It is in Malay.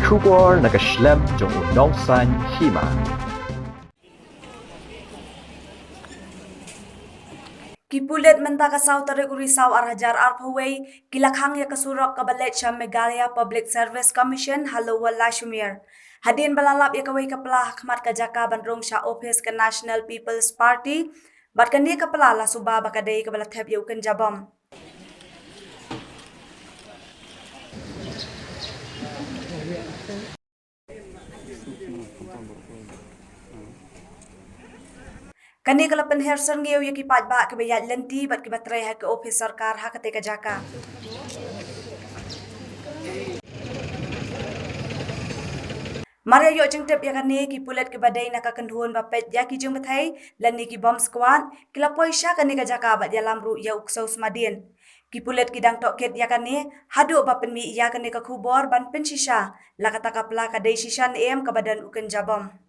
Kubor nakaslem jong unongsan hima. Kipulit menta kasaw tarik urisaw arhajar arpaway kilakhang ya kasurok kabalet sa Meghalaya Public Service Commission Halowa Lashmir. Hadin balalap ya kaway kapala hakmat kajaka bandrong sa office ka National People's Party bat kani kapala la suba bakaday kabalathep ya ukan jabam. Kani kala penherson ngeu ya kipat ba ke bayat lenti bat ke batrai ha ke office sarkar ha kate kajaka. Maria yo jengtep ya kani kipulet ke badai nak kendhuan bapet ya ki jeng bathai lan ni ki bomb squad kila poisha kani kajaka bat ya lamru ya uksau smadin. Kipulet kidang toket ya kani hadu bapen mi ya kani ka khubor ban pensisa la kata kapla kadai sisan em ke badan uken jabam.